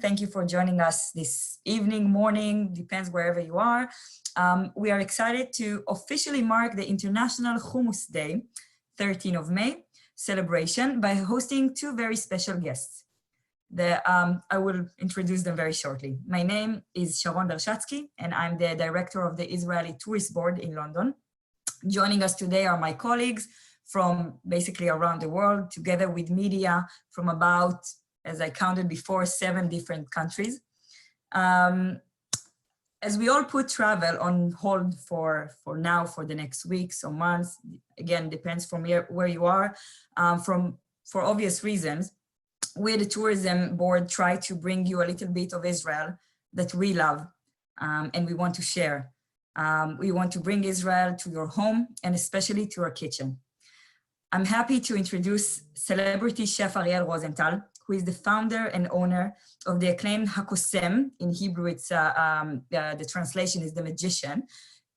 Thank you for joining us this evening, morning, depends wherever you are. We are excited to officially mark the International Humus Day, 13th of May, celebration by hosting two very special guests. I will introduce them very shortly. My name is Sharon Bershatsky, and I'm the director of the Israeli Tourist Board in London. Joining us today are my colleagues from basically around the world, together with media from about, as I counted before, 7 different countries. As we all put travel on hold for now, for the next weeks or months, again, depends from where you are, for obvious reasons, we, the tourism board, try to bring you a little bit of Israel that we love and we want to share. We want to bring Israel to your home and especially to our kitchen. I'm happy to introduce celebrity chef Ariel Rosenthal, who is the founder and owner of the acclaimed Hakosem. In Hebrew, it's the translation is the magician.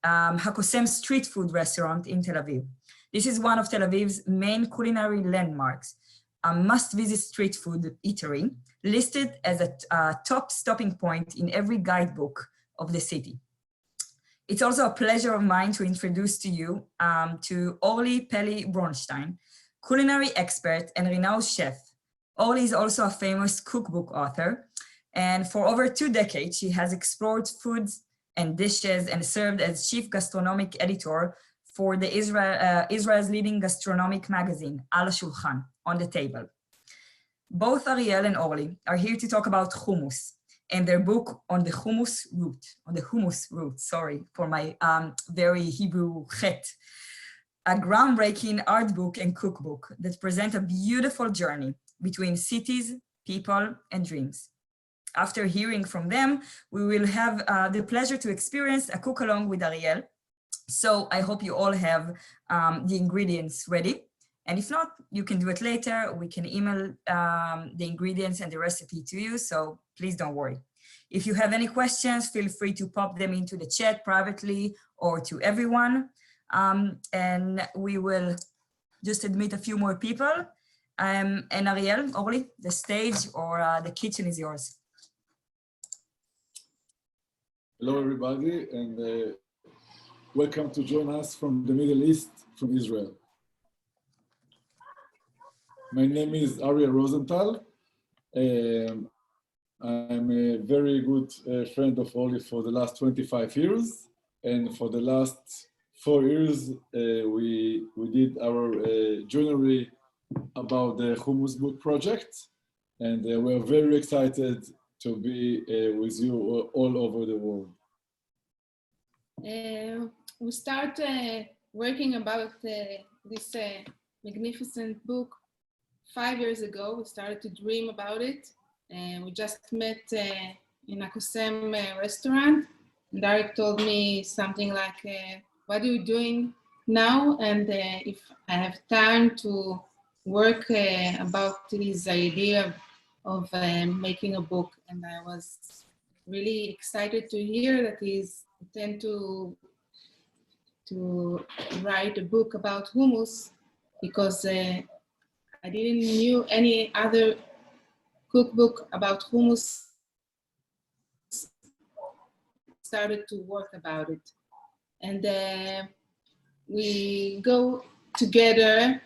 Hakosem street food restaurant in Tel Aviv. This is one of Tel Aviv's main culinary landmarks, a must-visit street food eatery, listed as a top stopping point in every guidebook of the city. It's also a pleasure of mine to introduce to you to Orly Peli-Bronshtein, culinary expert and renowned chef. Orly is also a famous cookbook author, and for over 2 decades, she has explored foods and dishes and served as chief gastronomic editor for the Israel's leading gastronomic magazine, Al Shulchan, On the Table. Both Ariel and Orly are here to talk about hummus and their book on the hummus route, sorry for my very Hebrew chet, a groundbreaking art book and cookbook that present a beautiful journey between cities, people, and dreams. After hearing from them, we will have the pleasure to experience a cook along with Ariel. So I hope you all have the ingredients ready. And if not, you can do it later. We can email the ingredients and the recipe to you, so please don't worry. If you have any questions, feel free to pop them into the chat privately or to everyone. And we will just admit a few more people. And Ariel, Orly, the stage or the kitchen is yours. Hello, everybody, and welcome to join us from the Middle East, from Israel. My name is Ariel Rosenthal. I'm a very good friend of Orly for the last 25 years. And for the last 4 years, we did our journey about the Humus book project. And we're very excited to be with you all over the world. We start working about this magnificent book 5 years ago. We started to dream about it, and we just met in a Hakosem restaurant. And Ariel told me something like, what are you doing now? And if I have time to work about this idea of making a book. And I was really excited to hear that he's intend to write a book about hummus, because I didn't knew any other cookbook about hummus. Started to work about it, and we go together,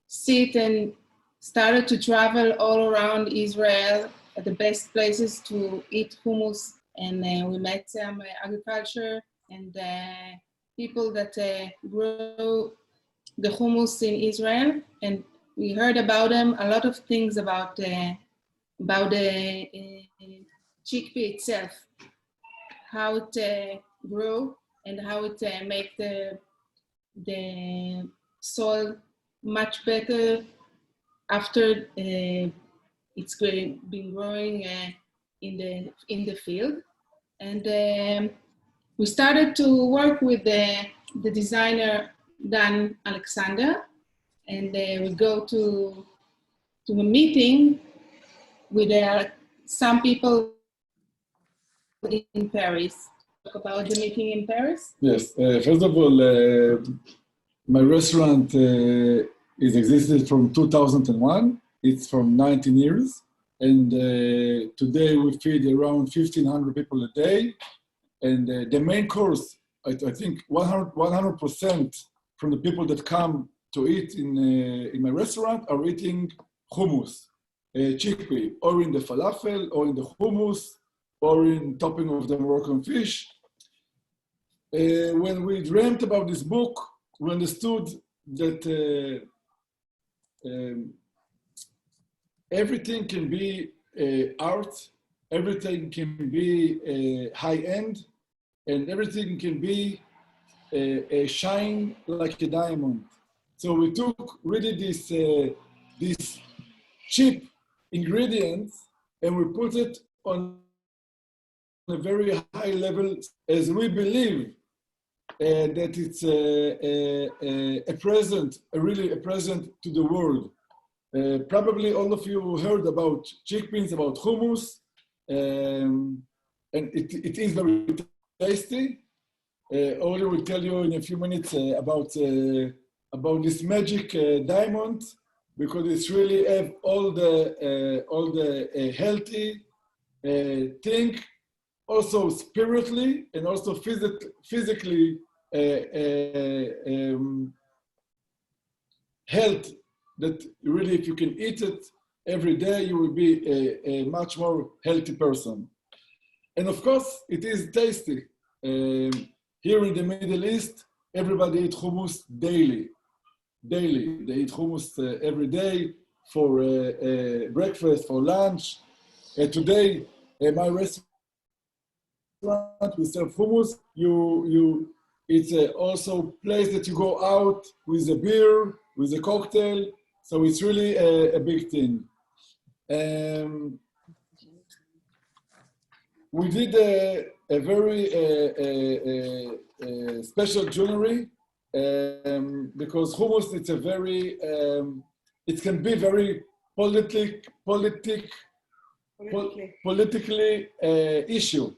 sit and started to travel all around Israel at the best places to eat hummus, and we met some agriculture and people that grow the hummus in Israel, and we heard about them, a lot of things about the chickpea itself, how it grow and how it make the soil much better after it's been growing in the field. And we started to work with the designer Dan Alexander, and we go to a meeting with some people in Paris. Talk about the meeting in Paris? Yes, first of all, my restaurant is existed from 2001. It's from 19 years. And today we feed around 1,500 people a day. And the main course, I think 100% from the people that come to eat in my restaurant are eating hummus, chickpea, or in the falafel, or in the hummus, or in topping of the Moroccan fish. When we dreamt about this book, we understood that everything can be art, everything can be high-end, and everything can be shine like a diamond. So we took really this cheap ingredients and we put it on a very high level, as we believe that it's a present, really a present to the world. Probably all of you heard about chickpeas, about hummus, and it is very tasty. Orly will tell you in a few minutes about this magic diamond, because it's really have all the healthy thing, also spiritually and also physically health, that really if you can eat it every day, you will be a much more healthy person. And of course, it is tasty. Here in the Middle East, everybody eats hummus daily. They eat hummus every day for breakfast, for lunch. Today, my restaurant, we serve hummus. It's also a place that you go out with a beer, with a cocktail. So it's really a big thing. We did a very special jewelry because hummus, it's a very, it can be very politically issue.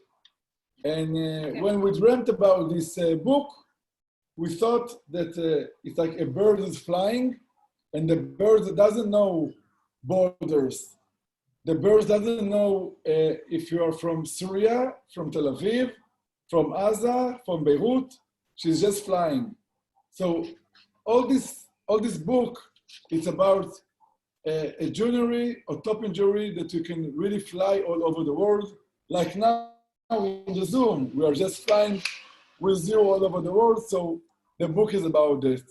And when we dreamt about this book, we thought that it's like a bird is flying, and the bird doesn't know borders. The bird doesn't know if you are from Syria, from Tel Aviv, from Gaza, from Beirut. She's just flying. So all this book, it's about a jewelry or top-end jewelry that you can really fly all over the world. Like now in the Zoom, we are just flying with you all over the world. So the book is about this.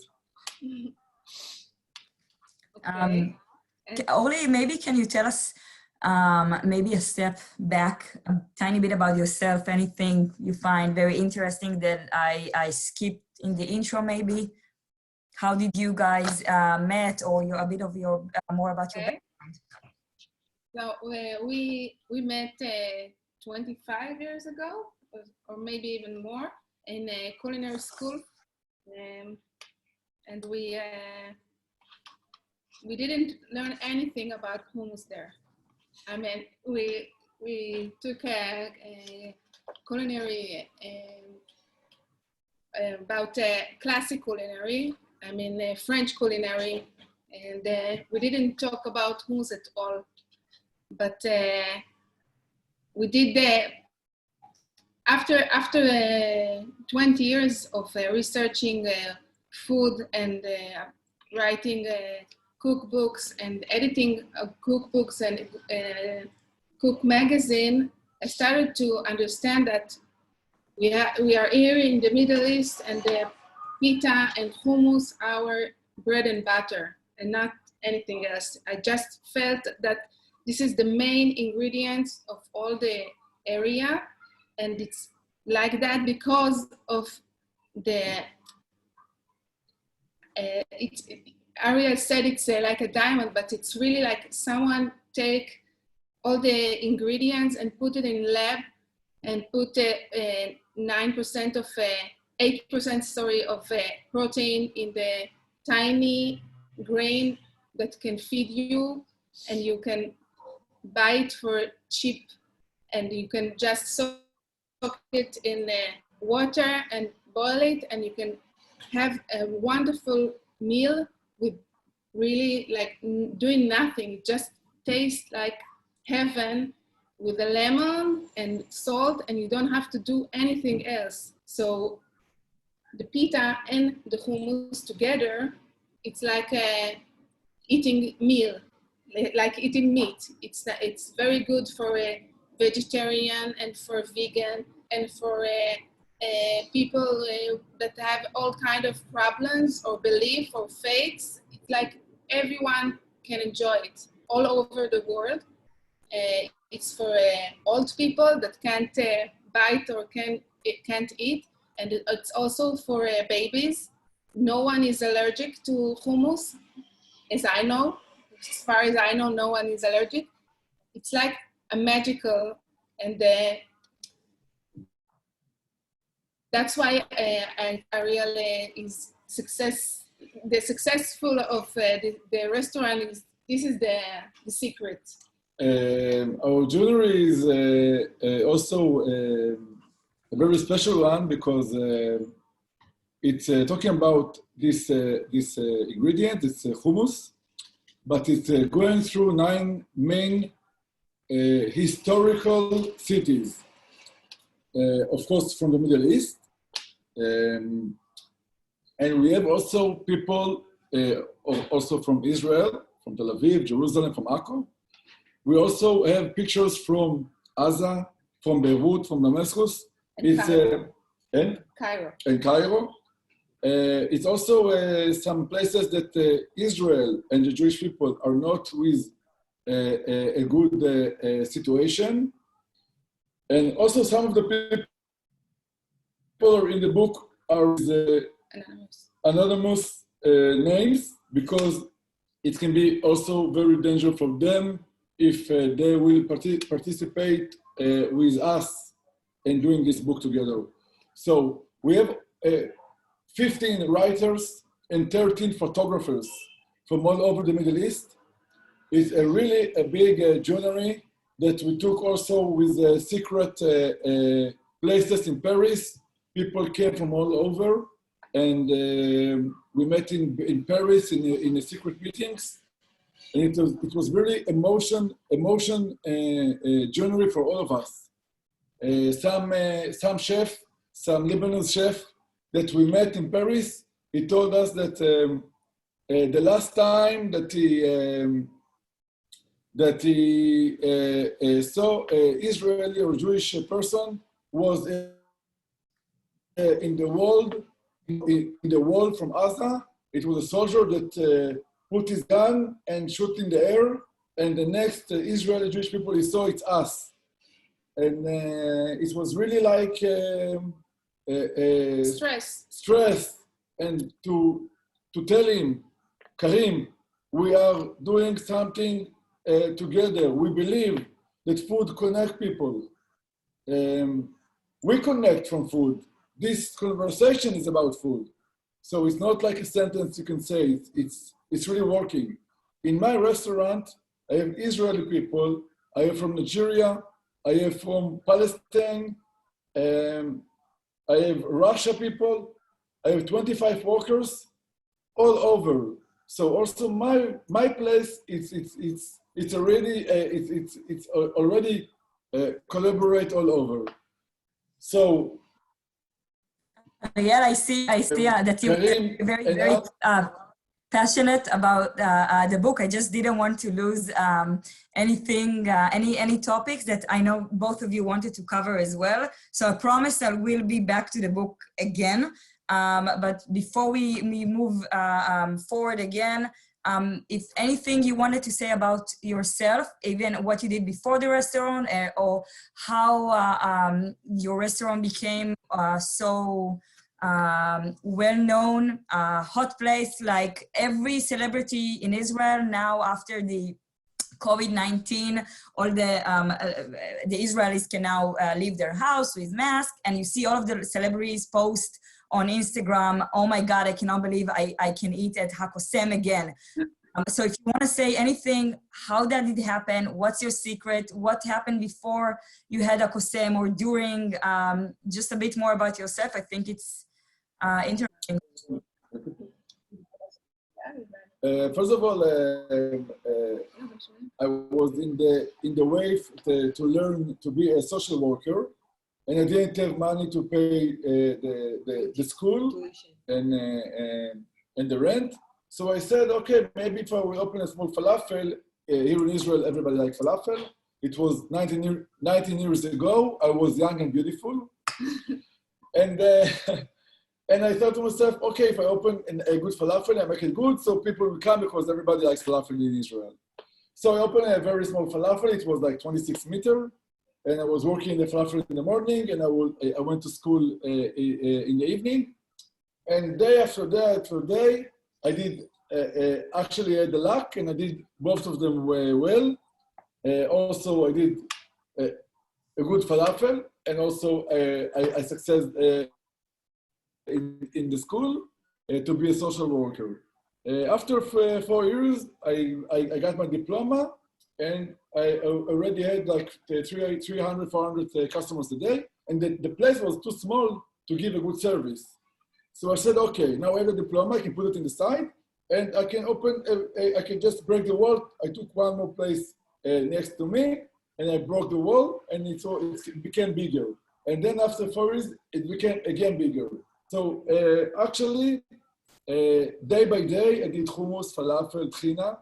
Okay. Orly, maybe can you tell us maybe a step back, a tiny bit about yourself, anything you find very interesting that I skipped in the intro maybe? How did you guys met, or a bit of your, more about your background? So we met 25 years ago, or maybe even more, in a culinary school. And we didn't learn anything about hummus there. I mean, we took a culinary about classic culinary, I mean French culinary, and we didn't talk about hummus at all. But we did after 20 years of researching food and writing cookbooks and editing cookbooks and cook magazine, I started to understand that we are here in the Middle East, and the pita and hummus our bread and butter and not anything else. I just felt that this is the main ingredients of all the area, and it's like that because of the Ariel said it's like a diamond, but it's really like someone take all the ingredients and put it in lab and put 9% of 8%, sorry, of protein in the tiny grain that can feed you, and you can buy it for cheap, and you can just soak it in water and boil it, and you can have a wonderful meal with really like doing nothing. It just tastes like heaven with a lemon and salt, and you don't have to do anything else. So the pita and the hummus together, it's like eating meal, like eating meat. It's very good for a vegetarian and for vegan and for people that have all kind of problems or belief or faiths. It's like everyone can enjoy it all over the world. It's for old people that can't bite or can't eat, and it's also for babies. No one is allergic to hummus, as I know. As far as I know, no one is allergic. It's like a magical, and that's why Ariel is successful of the restaurant. This is the secret. Our jewelry is also a very special one because it's talking about this ingredient. It's hummus, but it's going through 9 main historical cities. Of course, from the Middle East, and we have also people also from Israel, from Tel Aviv, Jerusalem, from Akko. We also have pictures from Gaza, from Beirut, from Damascus. And Cairo. And Cairo. It's also some places that Israel and the Jewish people are not with a good situation. And also some of the people in the book are anonymous names, because it can be also very dangerous for them if they will participate with us in doing this book together. So we have 15 writers and 13 photographers from all over the Middle East. It's really a big journey that we took also with secret places in Paris. People came from all over, and we met in Paris in a secret meetings. And it was really emotion journey for all of us. Some chef, some Lebanese chef that we met in Paris, he told us that the last time that he saw an Israeli or Jewish person was in the wall from Gaza. It was a soldier that put his gun and shoot in the air, and the next Israeli Jewish people he saw, it's us. And it was really like stress, and to tell him, Karim, we are doing something together. We believe that food connects people. We connect from food. This conversation is about food. So it's not like a sentence you can say. It's really working. In my restaurant, I have Israeli people. I have from Nigeria. I have from Palestine. I have Russia people. I have 25 workers all over. So also my place it's already collaborate all over. So Ariel, I see that you're very passionate about the book. I just didn't want to lose anything, any topics that I know both of you wanted to cover as well. So I promise I will be back to the book again. But before we move forward again, if anything you wanted to say about yourself, even what you did before the restaurant, or how your restaurant became so well-known, hot place, like every celebrity in Israel now after the COVID-19, all the Israelis can now leave their house with masks, and you see all of the celebrities post on Instagram, oh my God, I cannot believe I can eat at Hakosem again. So if you want to say anything, how did it happen? What's your secret? What happened before you had Hakosem or during? Just a bit more about yourself. I think it's interesting. First of all, I was in the way to learn to be a social worker, and I didn't have money to pay the school and the rent. So I said, okay, maybe if I will open a small falafel, here in Israel, everybody likes falafel. It was 19 years ago. I was young and beautiful. And I thought to myself, okay, if I open a good falafel, I make it good, so people will come because everybody likes falafel in Israel. So I opened a very small falafel. It was like 26 meters. And I was working in the falafel in the morning, and I went to school in the evening. And day after day after day, I did actually had the luck, and I did both of them well. Also, I did a good falafel, and also I succeeded in the school to be a social worker. After 4 years, I got my diploma, and I already had like 300, 400 customers a day, and the place was too small to give a good service. So I said, okay, now I have a diploma, I can put it in the side, and I can I can just break the wall. I took one more place next to me, and I broke the wall, and it became bigger. And then after 4 years, it became again bigger. So actually, day by day, I did hummus, falafel, tchina.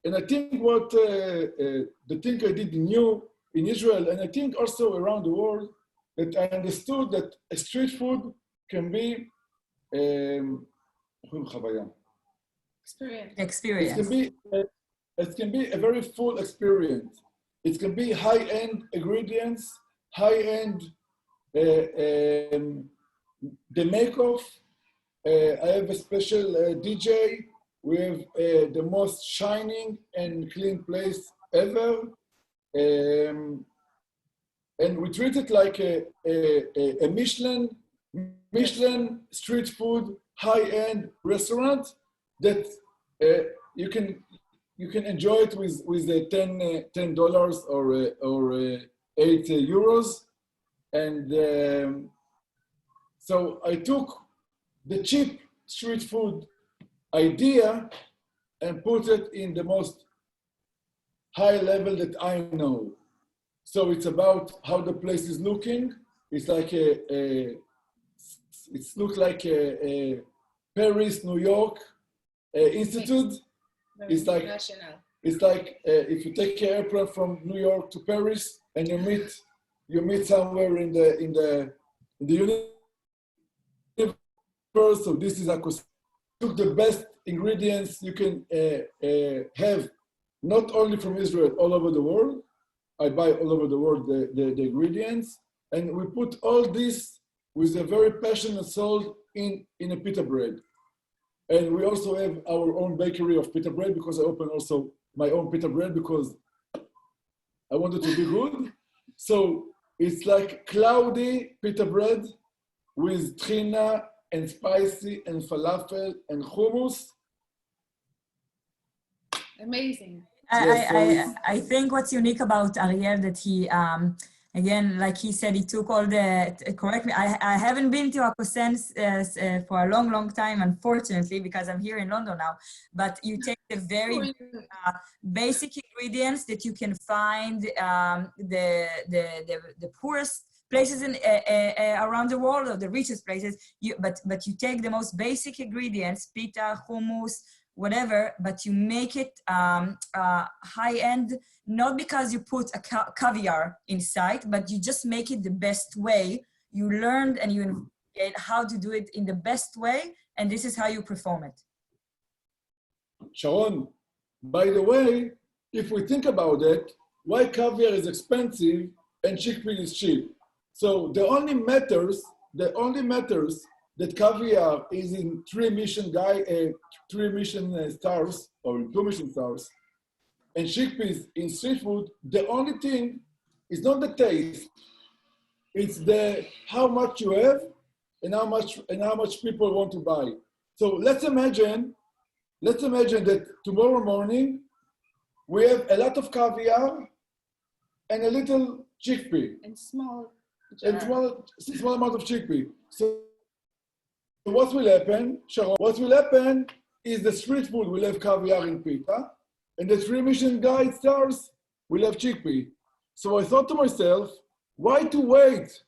And I think the thing I did new in Israel, and I think also around the world, that I understood that street food can be Experience. It can be a very full experience. It can be high-end ingredients, high-end the make-off. I have a special DJ. We have the most shining and clean place ever. And we treat it like a Michelin street food, high-end restaurant that you can enjoy it with $10 or €8. And so I took the cheap street food idea and put it in the most high level that I know. So it's about how the place is looking. It's like it looks like a Paris, New York institute. It's like if you take an airplane from New York to Paris and you meet somewhere in the universe. So this is a took the best ingredients you can have, not only from Israel, all over the world. I buy all over the world the ingredients, and we put all this with a very passionate soul in a pita bread. And we also have our own bakery of pita bread, because I opened also my own pita bread because I wanted to be good. So it's like cloudy pita bread with tchina and spicy and falafel and hummus. Amazing. I think what's unique about Ariel that he, again, like he said, he took all the, correct me, I haven't been to Akosens for a long, long time, unfortunately, because I'm here in London now, but you take the very basic ingredients that you can find the poorest places around the world, or the richest places, but you take the most basic ingredients, pita, hummus, whatever, but you make it high-end, not because you put a caviar inside, but you just make it the best way. You learned and you investigate how to do it in the best way, and this is how you perform it. Sharon, by the way, if we think about it, why caviar is expensive and chickpea is cheap? So the only matters that caviar is in 3 Michelin stars or 2 Michelin stars, and chickpeas in street food, the only thing is not the taste, it's the how much you have and how much people want to buy. So let's imagine that tomorrow morning we have a lot of caviar and a little chickpea. And small amount of chickpea. So what will happen, Sharon? What will happen is the street food. We'll have caviar and pita. And the 3 Michelin Guide stars, we'll have chickpea. So I thought to myself, why to wait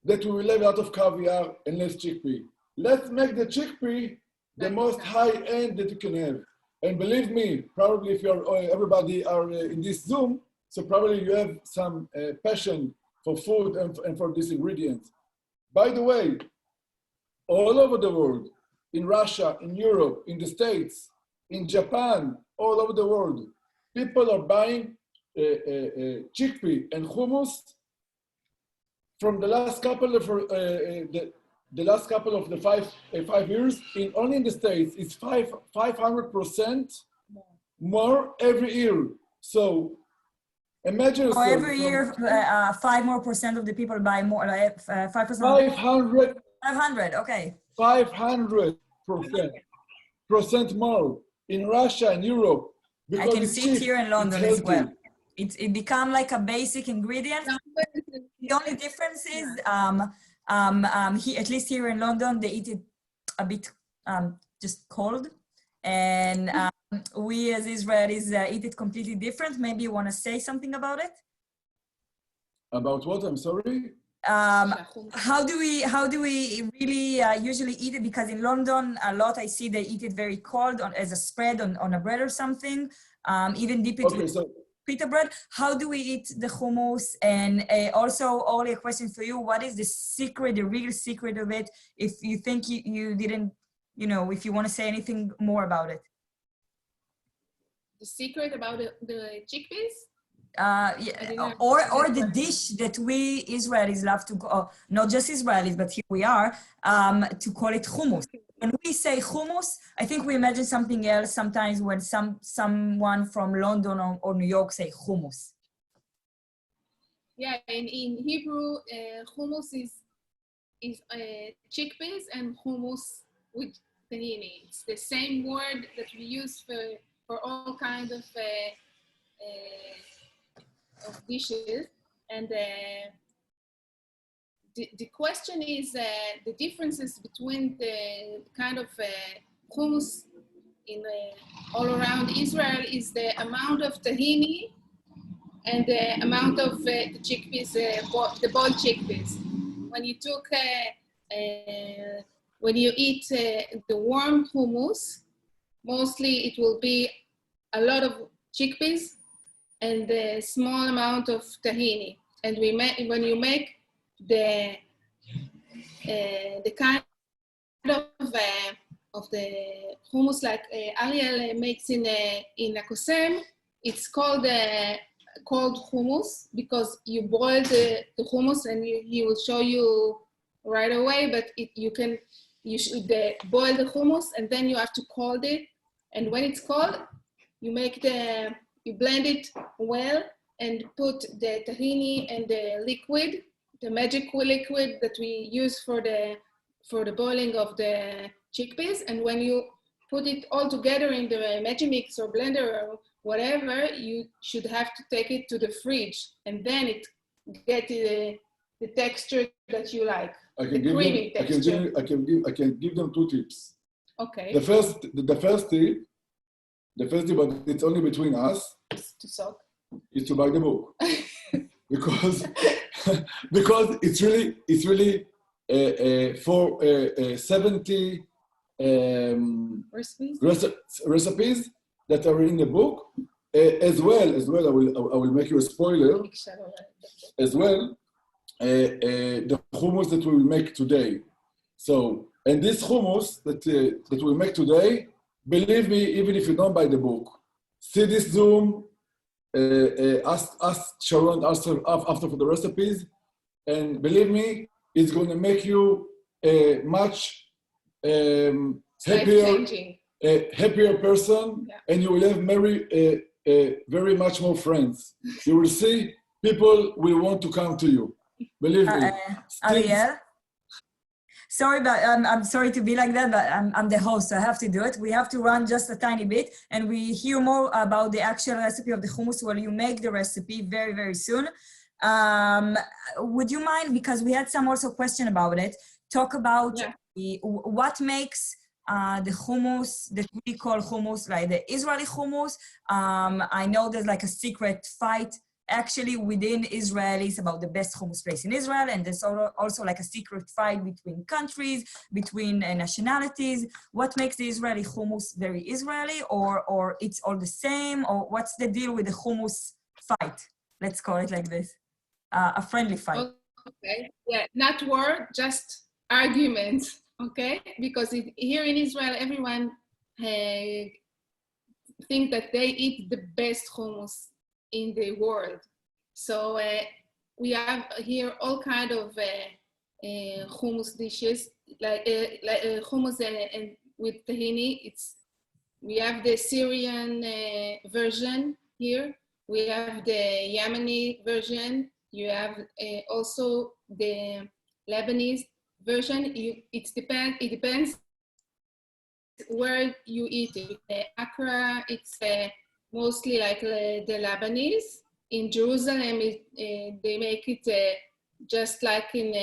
that we will have a lot of caviar and less chickpea? Let's make the chickpea the most high-end that you can have. And believe me, probably if you're everybody are in this Zoom, so probably you have some passion for food and for these ingredients. By the way, all over the world, in Russia, in Europe, in the States, in Japan, all over the world, people are buying chickpea and hummus from the last couple of the 5 years. Only in the States, it's 500% more every year. So imagine. So every year, 5% more of the people buy more, 5%. 500. 500, okay. 500% more in Russia and Europe. I can see it here in London as well. It become like a basic ingredient. The only difference is, at least here in London, they eat it a bit just cold. And we as Israelis eat it completely different. Maybe you want to say something about it? About what? I'm sorry? How do we really usually eat it? Because in London, a lot I see they eat it very cold as a spread on a bread or something, even dip it with pita bread. How do we eat the hummus? And also, Orly, a question for you. What is the secret, the real secret of it? If you think you didn't, if you want to say anything more about it. The secret about the chickpeas? Yeah, or the dish that we Israelis love to go, not just Israelis, but here we are, to call it hummus. When we say hummus, I think we imagine something else sometimes when someone from London or New York say hummus. Yeah, in Hebrew, hummus is chickpeas and hummus with tahini. It's the same word that we use for all kinds of dishes. And the question is the differences between the kind of hummus in all around Israel is the amount of tahini and the amount of the chickpeas, the boiled chickpeas. When you eat the warm hummus, mostly it will be a lot of chickpeas and a small amount of tahini. And when you make the kind of the hummus like Ariel makes in a kosem, it's called cold hummus because you boil the hummus, and he will show you right away. But you should boil the hummus, and then you have to cold it. And when it's cold, you blend it well and put the tahini and the liquid, the magic liquid that we use for the boiling of the chickpeas. And when you put it all together in the Magimix or blender or whatever, you should have to take it to the fridge, and then it get the texture that you like. I can give them 2 tips. Okay. The first tip, but it's only between us. To soak. Is to buy the book because it's really for 70 recipes that are in the book, as well. I will make you a spoiler. As well, the hummus that we will make today. So, and this hummus that we make today, believe me, even if you don't buy the book, see this Zoom. Ask Sharon after for the recipes, and believe me, it's going to make you a much happier person, yeah. And you will have very much more friends. You will see people will want to come to you. Believe me. Ariel? Sorry, but I'm sorry to be like that, but I'm the host, so I have to do it. We have to run just a tiny bit, and we hear more about the actual recipe of the hummus when you make the recipe very, very soon. Would you mind, because we had some also question about it, talk about what makes the hummus that we call hummus, like the Israeli hummus. I know there's like a secret fight actually within Israelis about the best hummus place in Israel, and there's also like a secret fight between countries, between nationalities. What makes the Israeli hummus very Israeli, or it's all the same, or what's the deal with the hummus fight? Let's call it like this, a friendly fight. Okay, yeah, not war, just argument, okay? Because here in Israel, everyone think that they eat the best hummus in the world. So we have here all kind of hummus dishes, like hummus and with tahini. We have the Syrian version here. We have the Yemeni version. You have also the Lebanese version. It depends where you eat it. Accra, it's mostly like the Lebanese. In Jerusalem, they make it just like in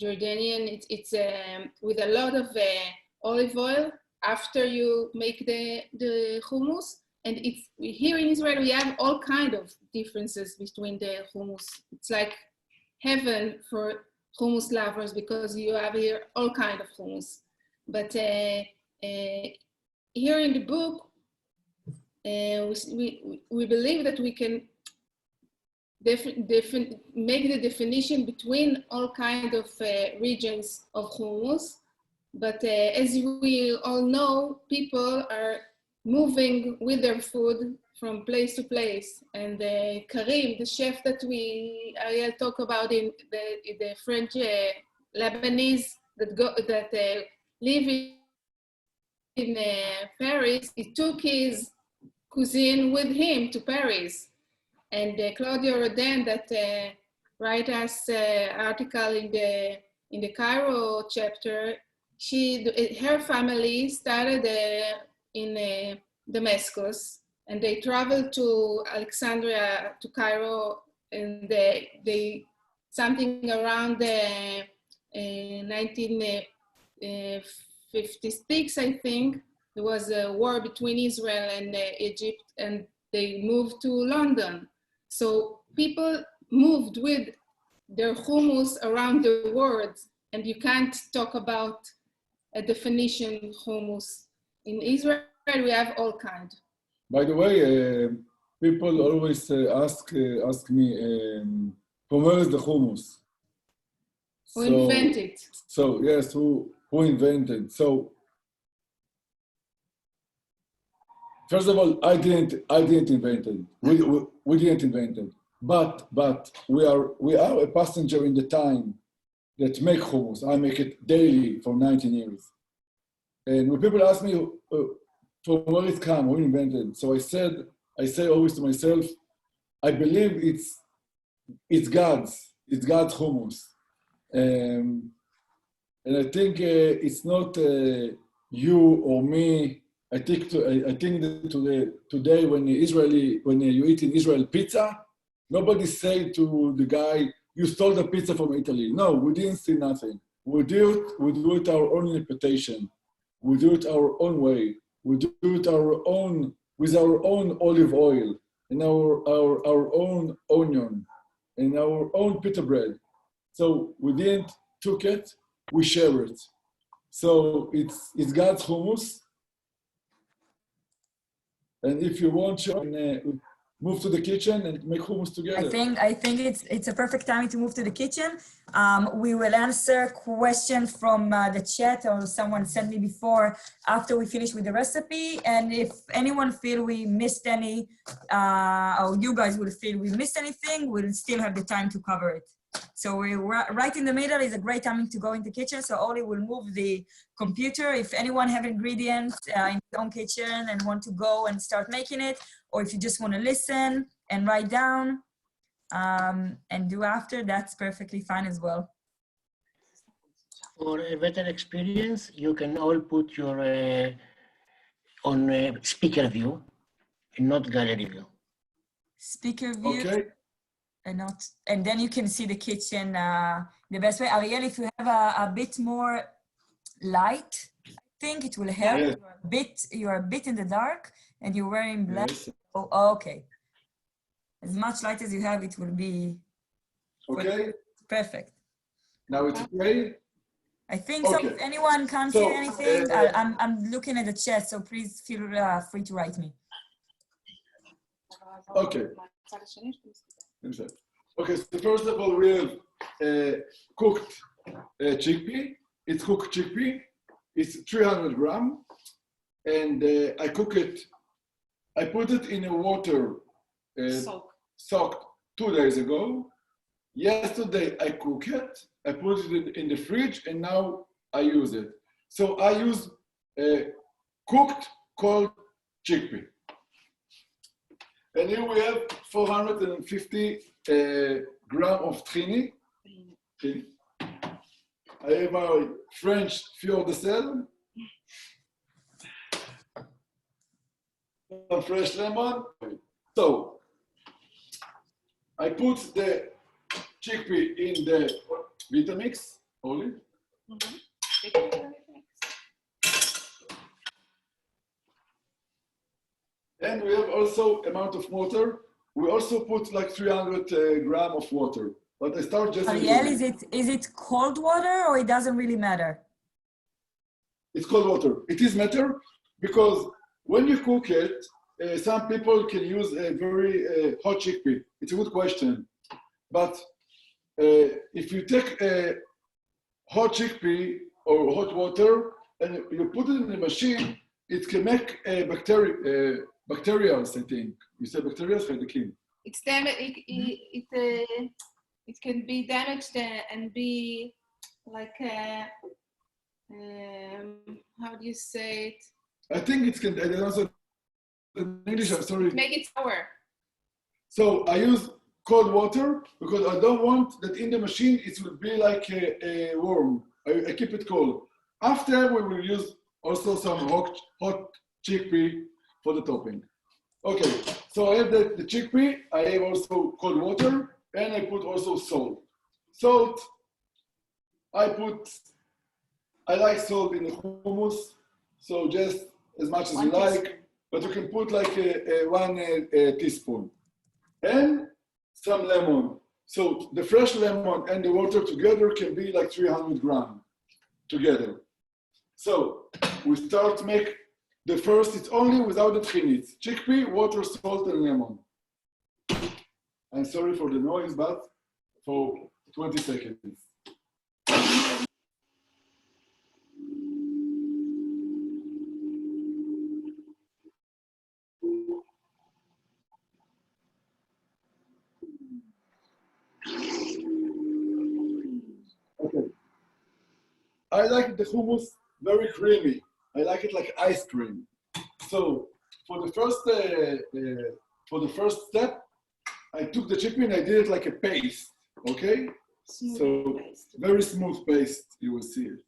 Jordanian. It's with a lot of olive oil after you make the hummus. And here in Israel, we have all kinds of differences between the hummus. It's like heaven for hummus lovers because you have here all kinds of hummus. But here in the book, we believe that we can make the definition between all kinds of regions of hummus. But as we all know, people are moving with their food from place to place. And Karim, the chef that Ariel talk about in the French Lebanese that live in Paris, he took his cuisine with him to Paris. And Claudia Rodin that write us article in the Cairo chapter, her family started in Damascus, and they traveled to Alexandria, to Cairo, and they something around 1956, I think. There was a war between Israel and Egypt, and they moved to London. So people moved with their hummus around the world, and you can't talk about a definition hummus. In Israel, we have all kinds. By the way, people always ask me, from where is the hummus? Who invented? So yes, who invented? So first of all, I didn't invent it. We didn't invent it. But we are a passenger in the time that make hummus. I make it daily for 19 years. And when people ask me from where it come, who invented, so I say always to myself, I believe it's God's hummus. And I think it's not you or me. I think that today when you eat in Israel pizza, nobody say to the guy, you stole the pizza from Italy. No, we didn't see nothing. We do it our own interpretation. We do it our own way. We do it with our own olive oil and our own onion and our own pita bread. So we didn't took it, we share it. So it's God's hummus. And if you want, you can move to the kitchen and make hummus together. I think it's a perfect time to move to the kitchen. We will answer questions from the chat, or someone sent me before, after we finish with the recipe. And if anyone feel we missed any, or you guys will feel we missed anything, we'll still have the time to cover it. So we're right in the middle is a great time to go in the kitchen. So Orly will move the computer. If anyone have ingredients in his own kitchen and want to go and start making it, or if you just want to listen and write down and do after, that's perfectly fine as well. For a better experience, you can all put your on speaker view and not gallery view. Speaker view. Okay. And then you can see the kitchen the best way. Ariel, if you have a bit more light, I think it will help. Yes. You're a bit in the dark and you're wearing black. Yes. Oh, okay. As much light as you have, it will be Okay. perfect. Now it's okay. I think so. Okay. If anyone can't So, hear anything, I'm looking at the chat, so please feel free to write me. Okay. Okay, so first of all, we have cooked chickpea. It's cooked chickpea. It's 300 grams. And I cook it, I put it in a water soaked 2 days ago. Yesterday, I cook it. I put it in the fridge, and now I use it. So I use cooked cold chickpea. And here we have 450 grams of tahini. I have our French fior de sel, some fresh lemon. So I put the chickpea in the Vitamix, Orly. And we have also amount of water. We also put like 300 grams of water. But I start just. Ariel, is it cold water or it doesn't really matter? It's cold water. It is matter because when you cook it, some people can use a very hot chickpea. It's a good question. But if you take a hot chickpea or hot water and you put it in the machine, it can make a bacteria, I think. You say bacteria, It's it can be damaged and be like how do you say it? I think it can. I don't know in English. I'm sorry. Make it sour. So I use cold water because I don't want that in the machine it will be like a warm. I keep it cold. After we will use also some hot chickpea for the topping. Okay, so I have the chickpea. I have also cold water, and I put also salt. Salt. I like salt in the hummus, so just as much as you like, but you can put like one teaspoon. And some lemon. So the fresh lemon and the water together can be like 300 grams together. So we start to make the first, it's only without the tahini. Chickpea, water, salt, and lemon. I'm sorry for the noise, but for 20 seconds. Okay. I like the hummus very creamy. I like it like ice cream. So for the first step, I took the chickpea and I did it like a paste. Okay? So very smooth paste, you will see it.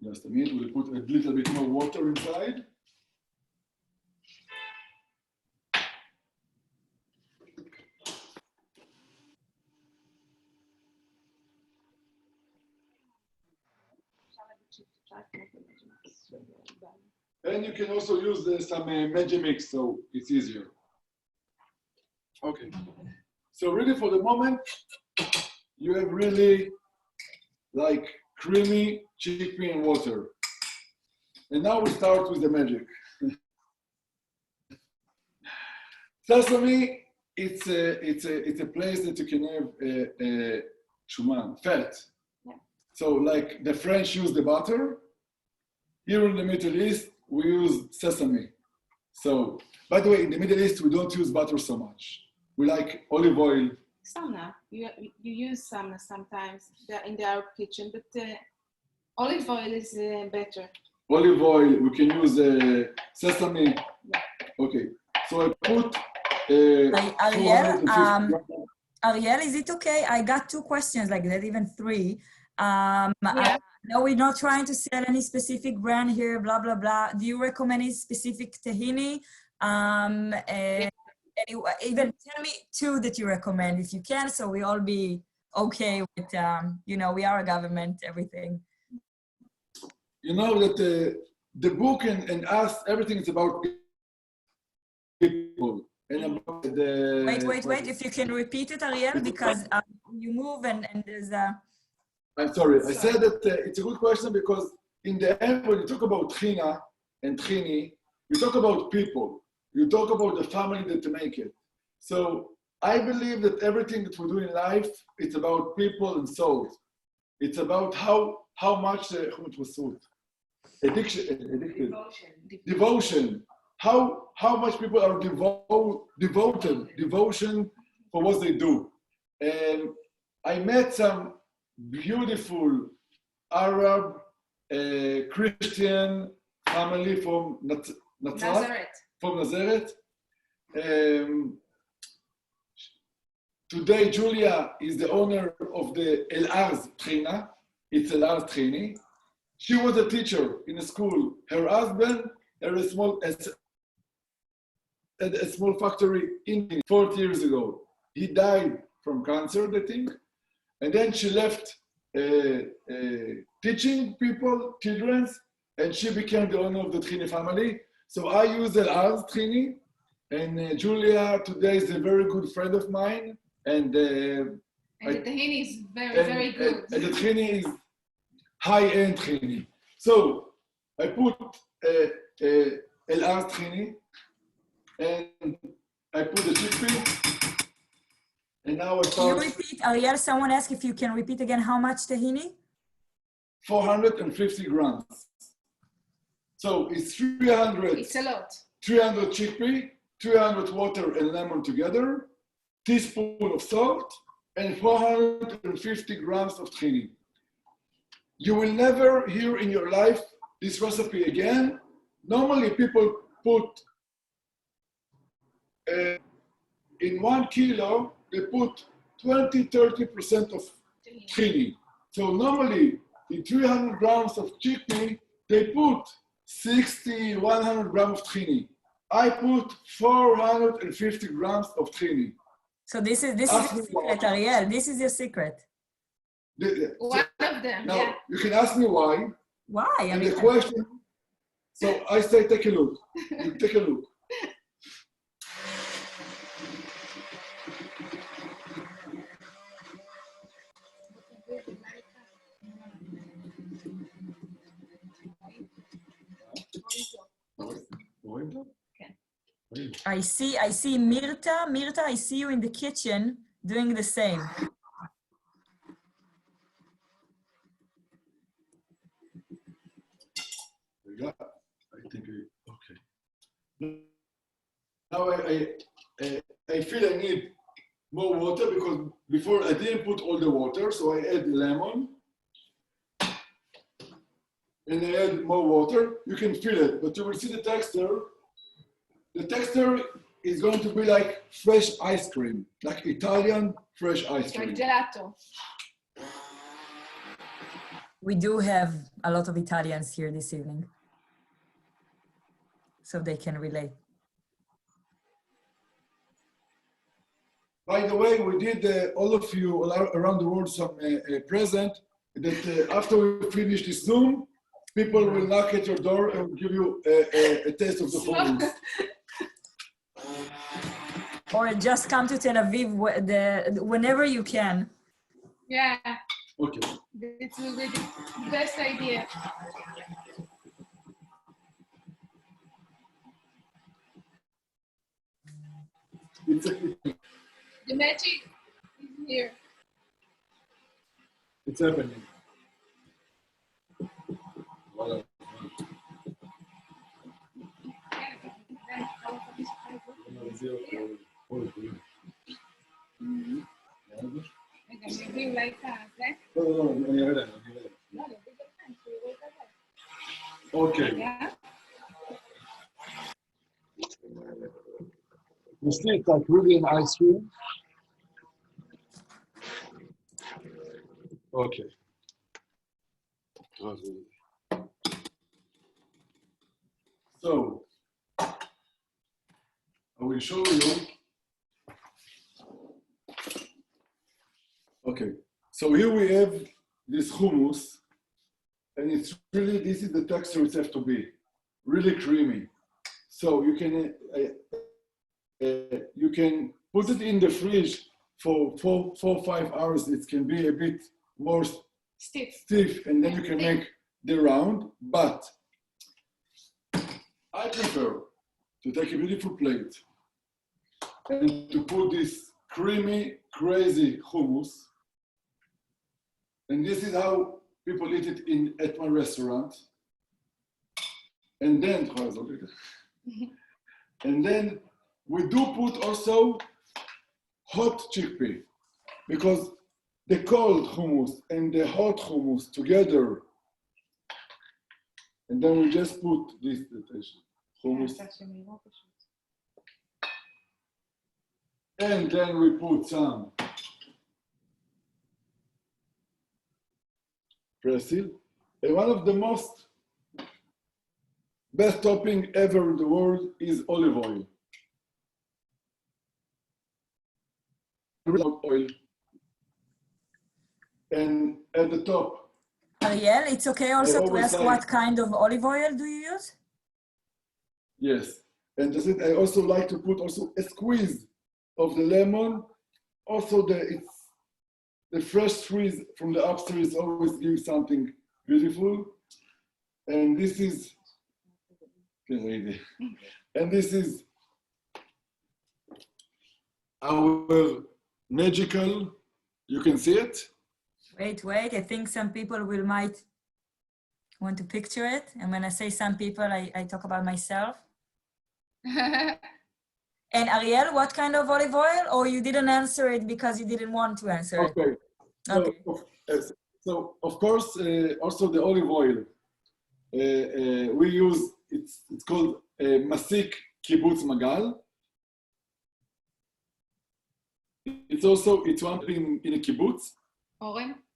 Just a minute, we'll put a little bit more water inside. And you can also use some Magimix, so it's easier. Okay. So really for the moment, you have really like creamy chickpea and water. And now we start with the magic. Sesame, it's a place that you can have shuman, fat. Yeah. So like the French use the butter. Here in the Middle East, we use sesame. So, by the way, in the Middle East, we don't use butter so much. We like olive oil. Samna, you use samna sometimes in the Arab kitchen, but olive oil is better. Olive oil, we can use sesame. Yeah. Okay, so I put Ariel, is it okay? I got 2 questions like that, even 3. Yeah. No, we're not trying to sell any specific brand here, blah, blah, blah. Do you recommend any specific tahini? Even tell me 2 that you recommend if you can, so we all be okay with, we are a government, everything. you know that the book and us, everything is about people. And about the... Wait, if you can repeat it, Ariel, because you move and there's a... I'm sorry, I said that it's a good question because in the end, when you talk about Trina and Trini, you talk about people. You talk about the family that make it. So I believe that everything that we do in life, it's about people and souls. It's about how much addicted, devotion. How much people are devoted, devotion for what they do. And I met some beautiful Arab Christian family from Nazareth. From Nazareth. Today, Julia is the owner of the El Arz Trina. It's El Arz Trini. She was a teacher in a school. Her husband had a small factory in 40 years ago. He died from cancer, I think. And then she left teaching people, children, and she became the owner of the Trini family. So I use El Arz Trini, and Julia today is a very good friend of mine. And the tahini is very good. And the Trini is high-end Trini. So I put El Arz Trini, and I put the chickpea, and now I start... Can you repeat, Ariel, someone asked if you can repeat again how much tahini? 450 grams. So it's 300. It's a lot. 300 chickpea, 300 water and lemon together, teaspoon of salt, and 450 grams of tahini. You will never hear in your life this recipe again. Normally people put, in 1 kilo, they put 20-30% of tahini. So normally in 300 grams of chickpea, they put 60-100 grams of tahini. I put 450 grams of tahini. So this is your secret, Ariel. This is your secret. One of them, now, yeah. you can ask me why. Why? And the question, so I say, take a look. You take a look. I see Mirta. Mirta, I see you in the kitchen doing the same. Yeah, I think, okay. Now I feel I need more water because before I didn't put all the water, so I add lemon. And I add more water. You can feel it, but you will see the texture. The texture is going to be like fresh ice cream, like Italian fresh ice cream. Like gelato. We do have a lot of Italians here this evening, so they can relate. By the way, we did all of you around the world some present that after we finish this Zoom, people will knock at your door and give you a taste of the hummus. Or just come to Tel Aviv whenever you can. Yeah. Okay. This will be the best idea. The magic is here. It's happening. Maybe like that, right? Okay. Yeah. You see, it's like really an ice cream. Okay. So, I will show you. Okay, so here we have this hummus, and it's really, this is the texture it has to be, really creamy. So you can put it in the fridge for 4 or 5 hours. It can be a bit more stiff, and then you can make the round. But I prefer to take a beautiful plate and to put this creamy, crazy hummus. And this is how people eat it at my restaurant. And then, we do put also hot chickpea, because the cold hummus and the hot hummus together, and then we just put this hummus, and then we put some persil, and one of the most best topping ever in the world is olive oil. Oil. And at the top. Ariel, it's okay also to ask what kind of olive oil do you use? Yes, and that's it. I also like to put also a squeeze of the lemon. Also the fresh squeeze from the upstairs always gives something beautiful. And this is, our magical, you can see it? Wait, I think some people might want to picture it. And when I say some people, I talk about myself. And Ariel, what kind of olive oil? Or you didn't answer it because you didn't want to answer it? Okay. So of course, also the olive oil. We use, it's called Masik Kibbutz Magal. It's one in a kibbutz.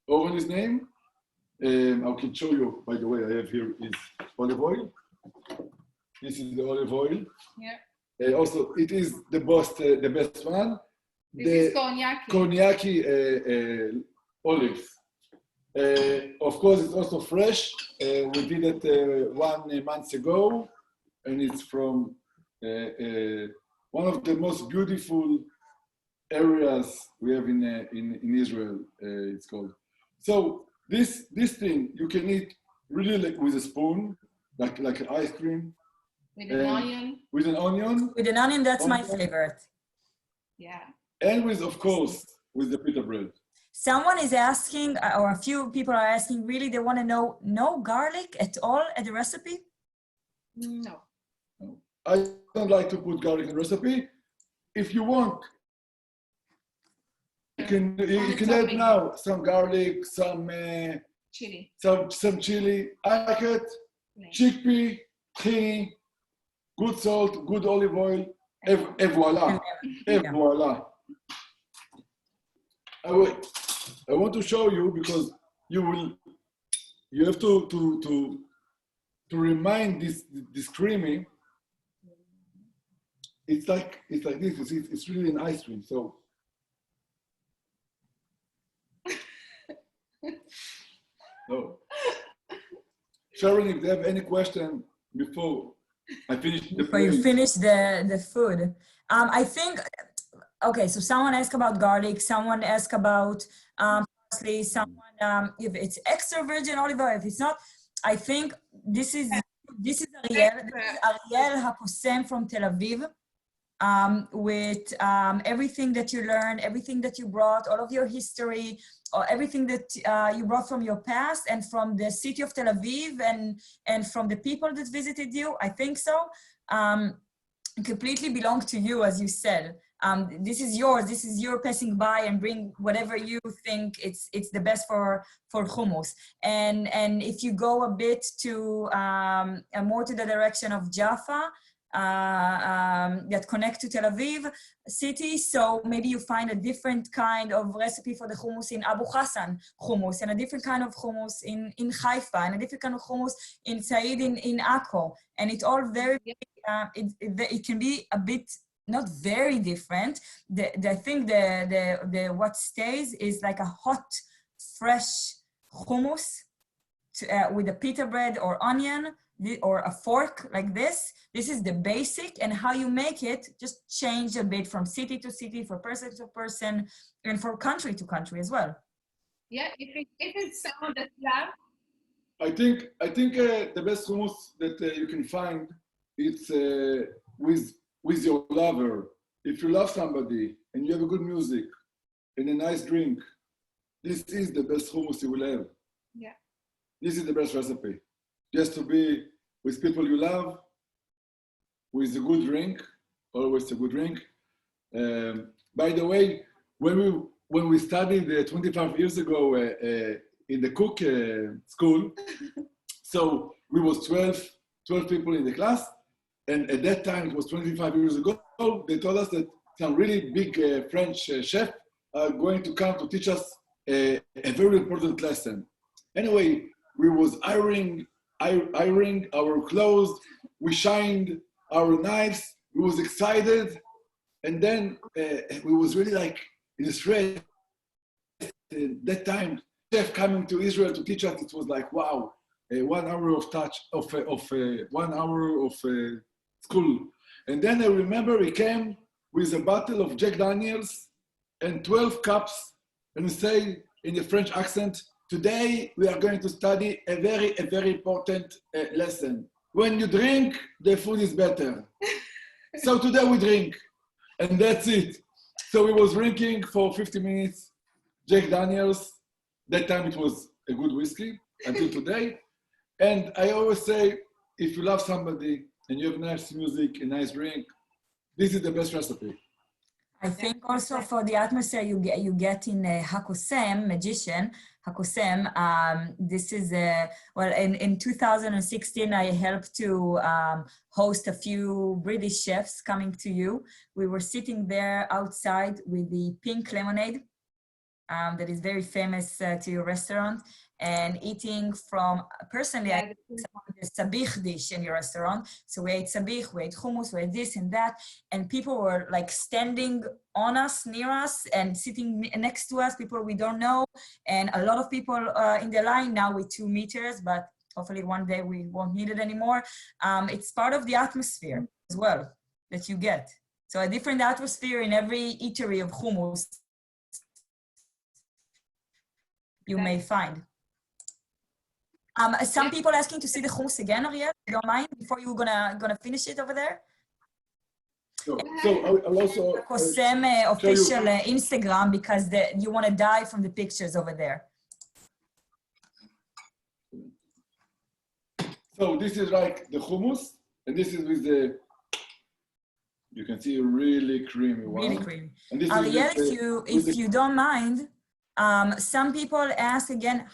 Oren is name. I can show you, by the way, I have here is olive oil. This is the olive oil. Yeah. Also, it is the best one. This is cognac. Cognac olives. Of course, it's also fresh. We did it 1 month ago, and it's from one of the most beautiful areas we have in Israel. It's called. So this thing you can eat really like with a spoon, like an ice cream. With an onion. With an onion. With an onion, that's my favorite. Yeah. And of course, with the pita bread. Someone is asking, or a few people are asking, really, they want to know, no garlic at all at the recipe? No. I don't like to put garlic in the recipe. If you want, you can add now some garlic, some chili. Some chili. I like it. Chickpea, tahini, good salt, good olive oil, et voila. Et voila. I want to show you because you have to remind this creamy. It's like this. It's really an ice cream. So. No. Sharon, if they have any question before I finish the Before you finish the food. I think, okay, so someone asked about garlic, someone asked about parsley, someone, if it's extra virgin olive oil, if it's not, I think this is Ariel. This is Ariel Haposem from Tel Aviv. With everything that you learned, everything that you brought, all of your history, or everything that you brought from your past and from the city of Tel Aviv and from the people that visited you, I think so, completely belong to you, as you said. This is yours, this is your passing by and bring whatever you think it's the best for hummus. And if you go a bit to more to the direction of Jaffa, that connect to Tel Aviv city, so maybe you find a different kind of recipe for the hummus in Abu Hassan hummus, and a different kind of hummus in Haifa, and a different kind of hummus in Said in Akko, and it all very it can be a bit not very different. I think the what stays is like a hot, fresh hummus with a pita bread or onion or a fork like this. This is the basic, and how you make it just change a bit from city to city, for person to person, and for country to country as well. Yeah, if it's someone that love. I think the best hummus that you can find, it's with your lover. If you love somebody and you have a good music and a nice drink, this is the best hummus you will have. Yeah. This is the best recipe. Just to be with people you love, with a good drink, always a good drink. By the way, when we studied 25 years ago in the cook school, so we was 12 people in the class, and at that time, it was 25 years ago, they told us that some really big French chefs are going to come to teach us a very important lesson. Anyway, we was ironing our clothes, we shined our knives, we was excited, and then we was really like in a stress. That time, chef coming to Israel to teach us, it was like, wow, 1 hour of 1 hour of school. And then I remember he came with a bottle of Jack Daniels and 12 cups, and he say in a French accent, today we are going to study a very important lesson. When you drink, the food is better. So today we drink, and that's it. So we was drinking for 50 minutes, Jack Daniels. That time it was a good whiskey until today. And I always say, if you love somebody and you have nice music and nice drink, this is the best recipe. I think also for the atmosphere you get in Hakosem, magician, Hakosem. This is well, in 2016 I helped to host a few British chefs coming to you. We were sitting there outside with the pink lemonade that is very famous to your restaurant, and eating from, personally, I ate the sabich dish in your restaurant. So we ate sabich, we ate hummus, we ate this and that, and people were like standing on us, near us, and sitting next to us, people we don't know, and a lot of people in the line now with 2 meters, but hopefully one day we won't need it anymore. It's part of the atmosphere as well that you get. So a different atmosphere in every eatery of hummus you may find. Some people asking to see the hummus again, Ariel, if you don't mind, before you're gonna finish it over there. So I'll also Kosem official Instagram, because you want to die from the pictures over there. So this is like the hummus, and this is with the, you can see, a really creamy one. Really creamy. And this Ariel, is if you don't mind, some people ask again,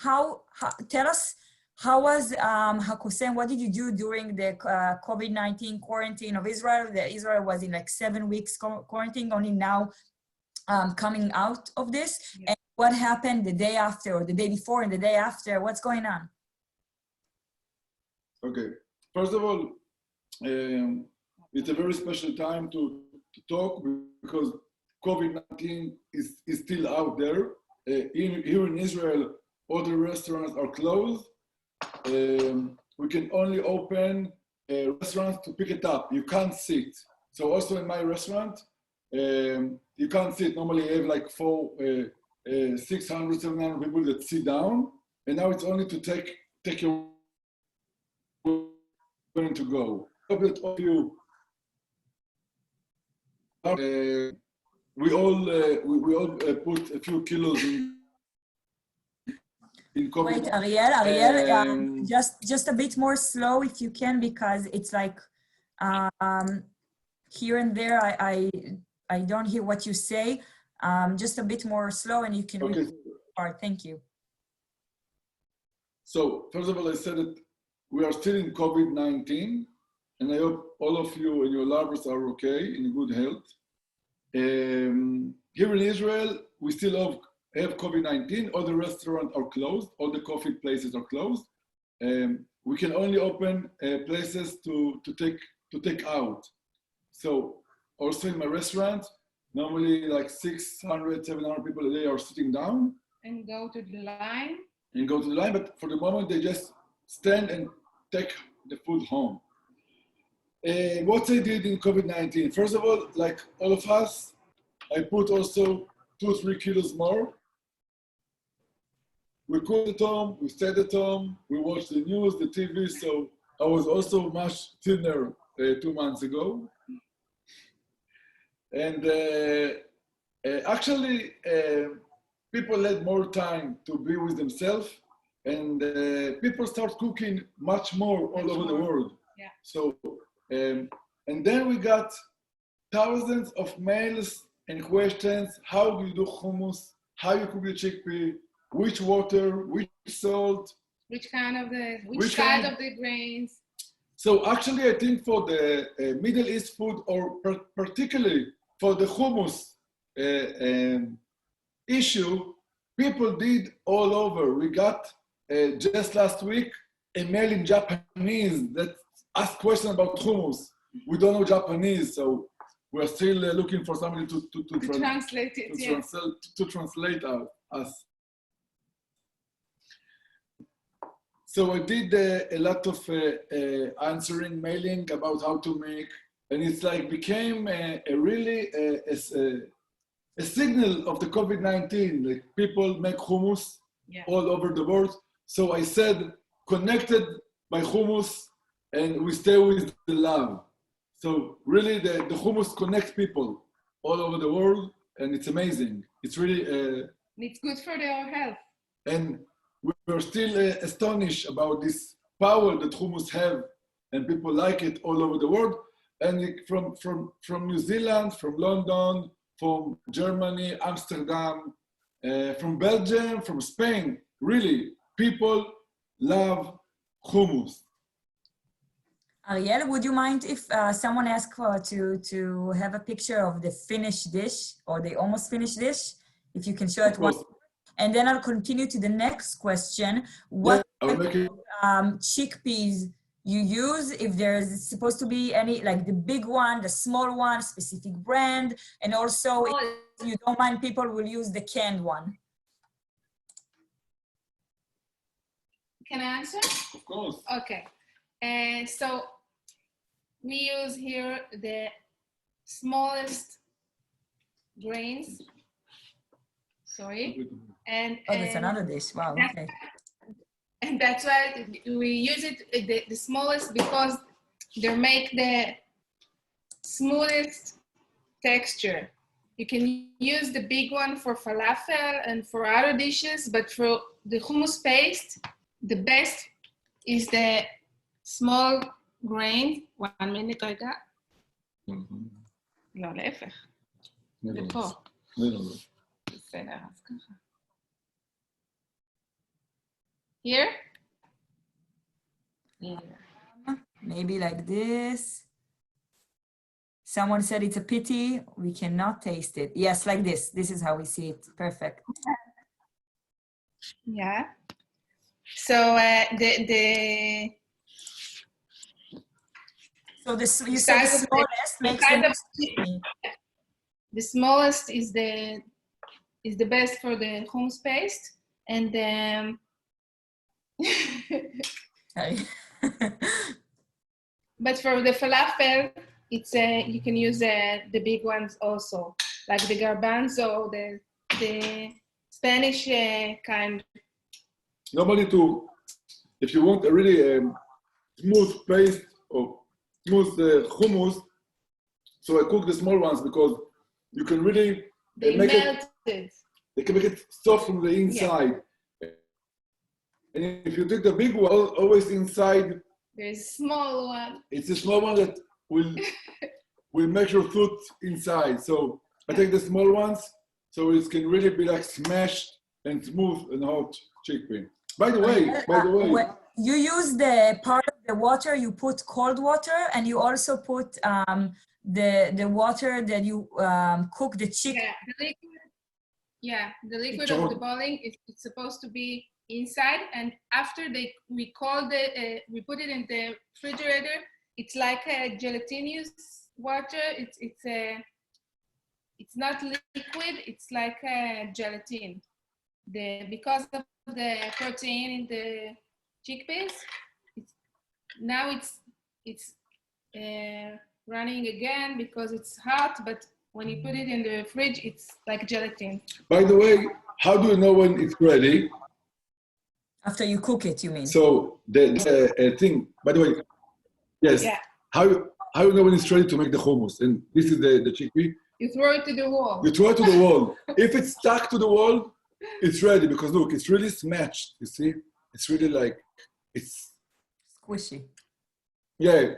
tell us, how was Hakosem? What did you do during the COVID-19 quarantine of Israel? Israel was in like 7 weeks quarantine, only now coming out of this. Yeah. And what happened the day after, or the day before and the day after? What's going on? Okay. First of all, it's a very special time to talk, because COVID-19 is still out there. Here in Israel, all the restaurants are closed. We can only open restaurants to pick it up. You can't sit. So also in my restaurant, you can't sit. Normally you have like 600, 700 people that sit down. And now it's only to take your going to go. I hope that all of you, we all put a few kilos in COVID. Wait, Ariel, just a bit more slow if you can, because it's like here and there I don't hear what you say. Just a bit more slow, and you can repeat the part. Thank you. So first of all, I said that we are still in COVID-19, and I hope all of you and your lovers are okay, in good health. Here in Israel, we still have COVID-19. All the restaurants are closed. All the coffee places are closed. We can only open places to take out. So also in my restaurant, normally like 600, 700 people a day are sitting down. And go to the line. and go to the line, but for the moment they just stand and take the food home. What I did in COVID-19, first of all, like all of us, I put also 2-3 kilos more. We cooked at home, we stayed at home, we watched the news, the TV, so I was also much thinner 2 months ago. And actually, people had more time to be with themselves, and people start cooking much more all over the world. Yeah. So, and then we got thousands of mails and questions. How do you do hummus? How you cook the chickpea? Which water? Which salt? Which kind of Which side kind? of the grains? So actually, I think for the Middle East food, or particularly for the hummus issue, people did all over. We got just last week a mail in Japanese that asked questions about hummus. We don't know Japanese, so we're still looking for somebody to Translate it, to translate us. So I did a lot of answering, mailing about how to make, and it's like became a really a signal of the COVID-19. Like people make hummus all over the world. So I said, connected by hummus, and we stay with the love. So really, the hummus connects people all over the world, and it's amazing. It's really it's good for their health. And we're still astonished about this power that hummus have, and people like it all over the world. And from New Zealand, from London, from Germany, Amsterdam, from Belgium, from Spain, really, people love hummus. Ariel, would you mind if someone asked to have a picture of the finished dish or the almost finished dish? If you can show it once. And then I'll continue to the next question. What chickpeas you use, if there's supposed to be any, like the big one, the small one, specific brand, and also if you don't mind, people will use the canned one. Can I answer? Of course. Okay. So we use here the smallest grains. Sorry. And that's another dish. Wow. Okay. And that's why we use it the smallest, because they make the smoothest texture. You can use the big one for falafel and for other dishes, but for the hummus paste, the best is the small grain. 1 minute רגע. לא, להפך. זה פה. בסדר, אז ככה. Here? Here. Maybe like this. Someone said it's a pity we cannot taste it. Yes, like this. This is how we see it. Perfect. Yeah. So you said the smallest makes the smallest is the best for the hummus paste, and but for the falafel, it's you can use the big ones also, like the garbanzo, the Spanish kind. Normally, if you want a really smooth paste or smooth hummus, so I cook the small ones because you can really make it. They can make it soft from the inside. Yeah. And if you take the big one, always inside. There's a small one. It's a small one that will make your food inside. So I take the small ones, so it can really be like smashed and smooth and hot chickpea. By the way, you use the part of the water, you put cold water, and you also put the water that you cook the chicken. Yeah, the liquid of the boiling, it's supposed to be inside, and after we put it in the refrigerator, it's like a gelatinous water. It's not liquid, it's like a gelatin. because of the protein in the chickpeas, now it's running again because it's hot, but when you put it in the fridge, it's like gelatin. By the way, how do you know when it's ready? After you cook it, you mean? So the thing, by the way, yes. Yeah. How you know when it's ready to make the hummus? And this is the chickpea. You throw it to the wall. You throw it to the wall. If it's stuck to the wall, it's ready because look, it's really smashed. You see, it's really like it's Squishy. yeah.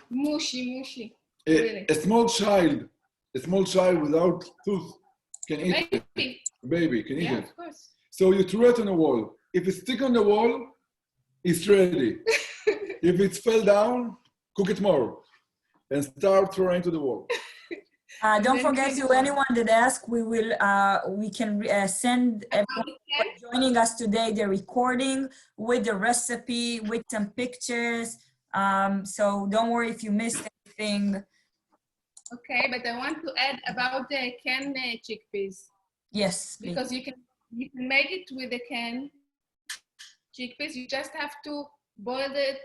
Mushy. Really. A small child without tooth can eat it. Baby can eat Yeah, it. of course. So you throw it on the wall. If it's stick on the wall, it's ready. If it fell down, cook it more and start throwing to the wall. Don't forget to anyone that asks, we can send everyone joining us today the recording with the recipe, with some pictures. So don't worry if you missed anything. Okay, but I want to add about the canned chickpeas. Yes, please. Because you can make it with the canned chickpeas. You just have to boil it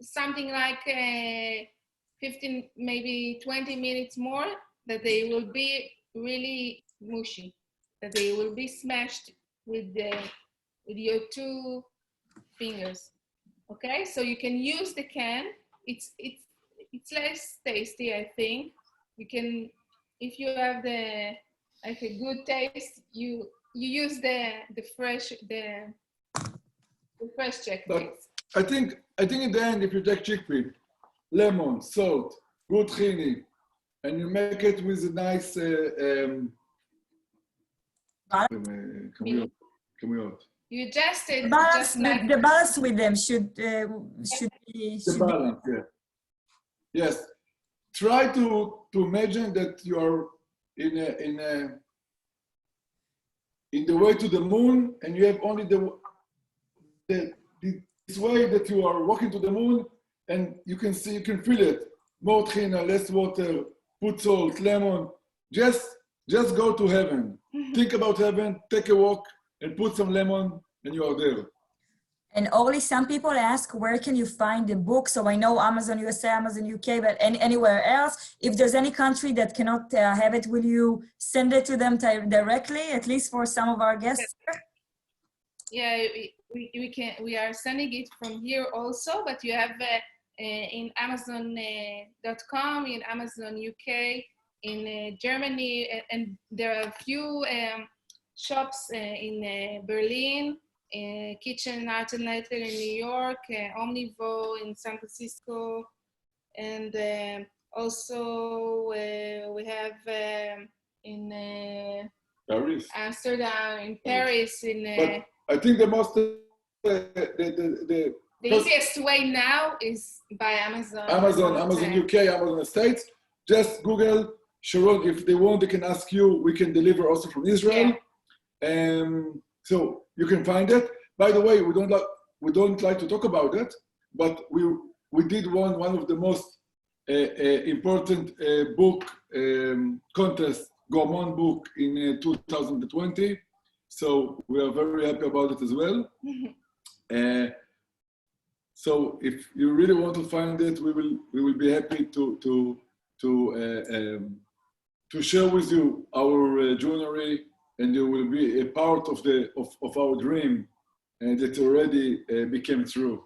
something like 15, maybe 20 minutes more, that they will be really mushy, that they will be smashed with your 2 fingers. Okay, so you can use the can. It's less tasty, I think. You can, if you have like a good taste, you use the fresh chickpeas. I think in the end, if you take chickpea, lemon, salt, good tahini, and you make it with a nice כמויות. You adjust it. The balance with them should be. The balance, yeah. Yes. Try to imagine that you are in the way to the moon, and you have only this way that you are walking to the moon, and you can feel it. More tahina, less water, put salt, lemon. Just go to heaven. Think about heaven, take a walk, and put some lemon, and you are there. And Orly, some people ask, where can you find the book? So I know Amazon USA, Amazon UK, but anywhere else. If there's any country that cannot have it, will you send it to them directly, at least for some of our guests? Yeah, we are sending it from here also, but you have in Amazon.com, in Amazon UK, in Germany, and there are a few shops in Berlin, Kitchen Alternative in New York, Omnivo in San Francisco, and also we have in Paris. Amsterdam, in Paris, in. I think the most the easiest way now is by Amazon. Amazon UK, Amazon States. Just Google Sharon. If they want, they can ask you. We can deliver also from Israel. Yeah. So you can find it. By the way, we don't like to talk about it, but we did one of the most important book contest, Gourmand book in 2020. So we are very happy about it as well. So if you really want to find it, we will be happy to share with you our journey, and you will be a part of our dream, and it already became true.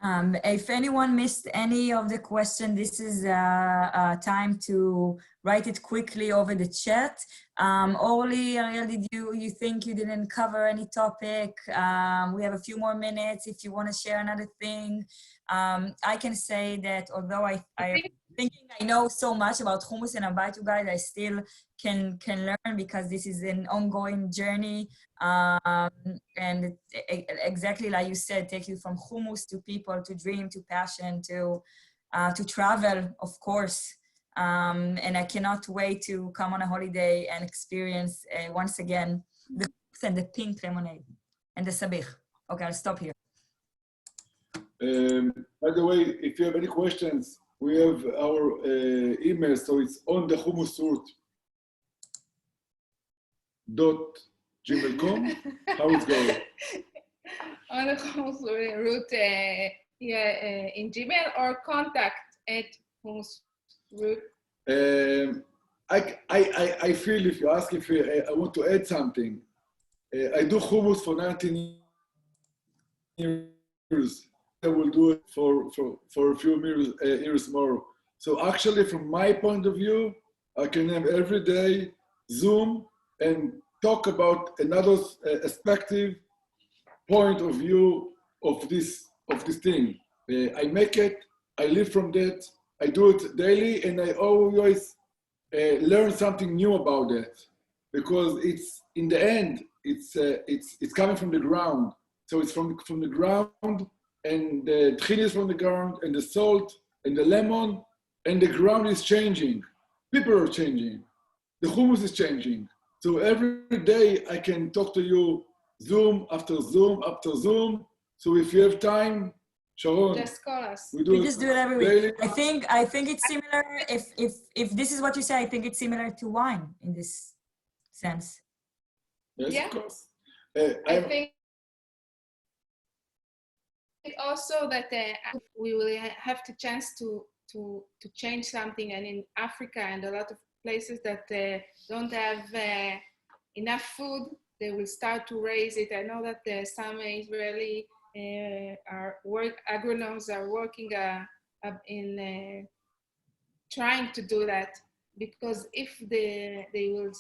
If anyone missed any of the question, this is time to write it quickly over the chat. Orly, Ariel, did you think you didn't cover any topic? We have a few more minutes if you want to share another thing. I can say that although I know so much about hummus and Abaitu guys, I still can learn because this is an ongoing journey. And exactly like you said, take you from hummus to people, to dream, to passion, to travel, of course. And I cannot wait to come on a holiday and experience once again the hummus and the pink lemonade and the sabich. Okay, I'll stop here. By the way, if you have any questions, we have our email, so it's on the hummus route. hummus@gmail.com. How it's going? On the Humus route in Gmail or contact@humusroute. I feel if you ask if I want to add something, I do hummus for 19 years. I will do it for a few years more. So actually, from my point of view, I can have every day Zoom and talk about another perspective, point of view of this thing. I make it, I live from that, I do it daily, and I always learn something new about it, because it's in the end it's coming from the ground. So it's from the ground, and the tchil is from the ground, and the salt and the lemon, and the ground is changing. People are changing. The hummus is changing. So every day I can talk to you Zoom after Zoom after Zoom. So if you have time, Sharon, Just call us. We just do it every week. I think it's similar. If this is what you say, I think it's similar to wine in this sense. Yes, Yeah. of course. I think also that we will have the chance to change something, and in Africa and a lot of places that don't have enough food, they will start to raise it. I know that some Israeli agronomes are working in trying to do that, because if they will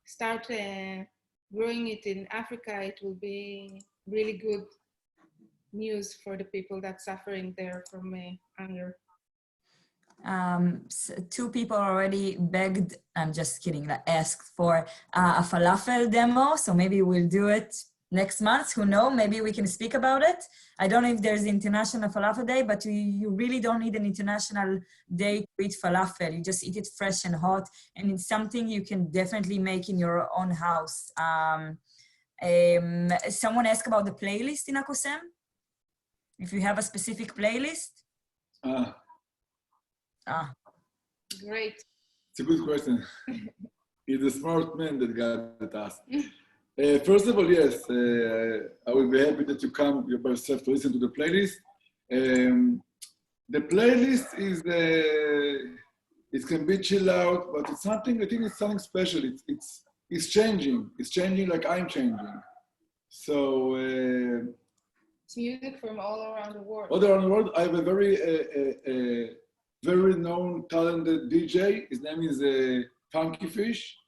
start growing it in Africa, it will be really good news for the people that's suffering there from hunger. Two people already begged, I'm just kidding, asked for a falafel demo, so maybe we'll do it next month. Who knows? Maybe we can speak about it. I don't know if there's International Falafel Day, but you really don't need an international day to eat falafel. You just eat it fresh and hot, and it's something you can definitely make in your own house. Someone asked about the playlist in Akosem. If you have a specific playlist. Great. It's a good question. He's a smart man that got it asked. First of all, yes, I will be happy that you come yourself to listen to the playlist. The playlist is, it can be chill out, but it's something, I think it's something special. It's changing. It's changing like I'm changing. So, it's music from all around the world. All around the world. I have a very known, talented DJ. His name is Funky Fish.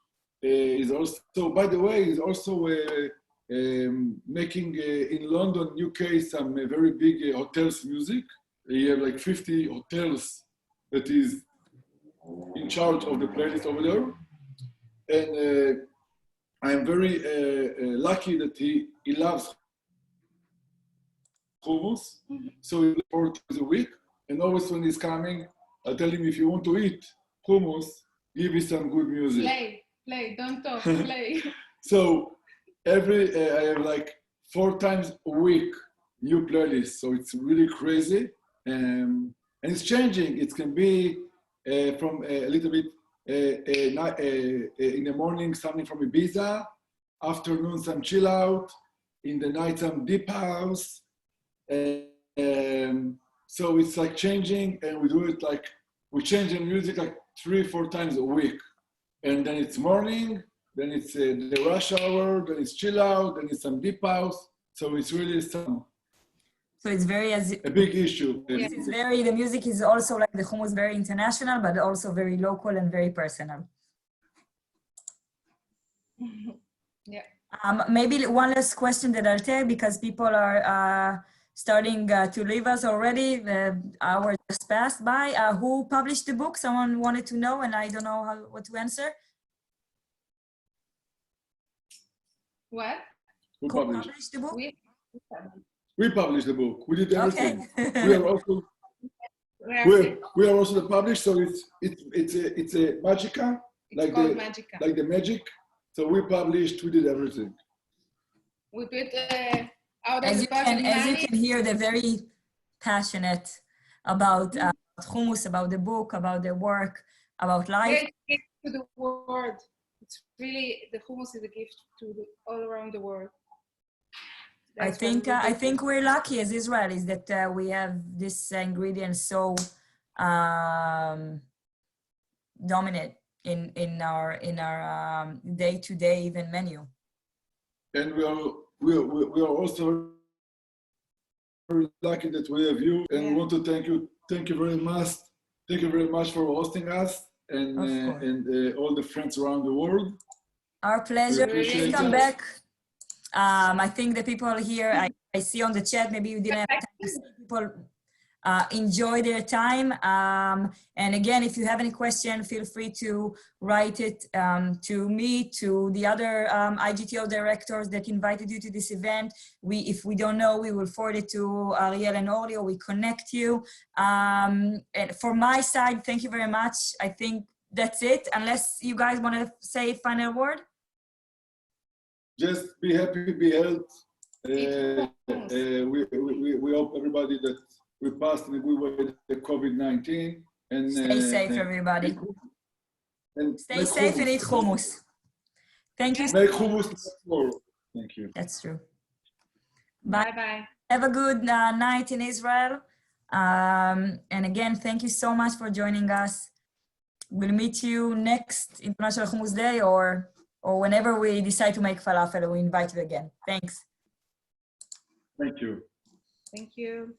He's also, by the way, he's also making in London, UK, some very big hotels music. He has like 50 hotels that is in charge of the playlist over there. And I'm very lucky that he loves hummus. So he 4 times a week. And always when he's coming, I tell him, if you want to eat hummus, give me some good music. Play, don't talk, play. So I have like 4 times a week new playlist. So it's really crazy. And it's changing. It can be from a little bit in the morning, something from Ibiza, afternoon, some chill out, in the night, some deep house. So it's like changing, and we do it like, we change the music like 3-4 times a week. And then it's morning, then it's the rush hour, then it's chill out, then it's some deep house. So it's really some. So it's very a big issue. Yes, it's very, the music is also like the hummus, very international, but also very local and very personal. Yeah. Maybe one last question that I'll take, because people are starting to leave us already. The hour just passed by. Who published the book? Someone wanted to know, and I don't know what to answer. What? Who published the book? We published the book. We did everything. Okay. we are also the published, so it's a Magica, it's called Magica. Like the magic. So we published. We did everything. We put out as of you the pocket can, as you money. can hear, they're very passionate about hummus, about the book, about their work, about life. Great to the world. it's really, the hummus is a gift to all around the world. I think we're lucky as Israelis that we have this ingredient so dominant in our day-to-day even menu. And we are also very lucky that we have you, and we want to thank you very much for hosting us and all the friends around the world. Our pleasure. Please come that. back. I think the people here, I see on the chat, maybe you didn't have time to see people enjoy their time. And again, if you have any question, feel free to write it to me, to the other IGTO directors that invited you to this event. If we don't know, we will forward it to Ariel and Orly, or we connect you. And for my side, thank you very much. I think that's it, unless you guys want to say a final word. Just be happy, be healthy. We hope everybody that we passed in a good way the COVID-19. And stay safe, everybody. And stay safe and eat hummus. Thank you. Make hummus tomorrow. Thank you. That's true. Bye. Bye. Have a good night in Israel. And again, thank you so much for joining us. We'll meet you next International Hummus Day, or whenever we decide to make falafel, we invite you again. Thanks. Thank you. Thank you.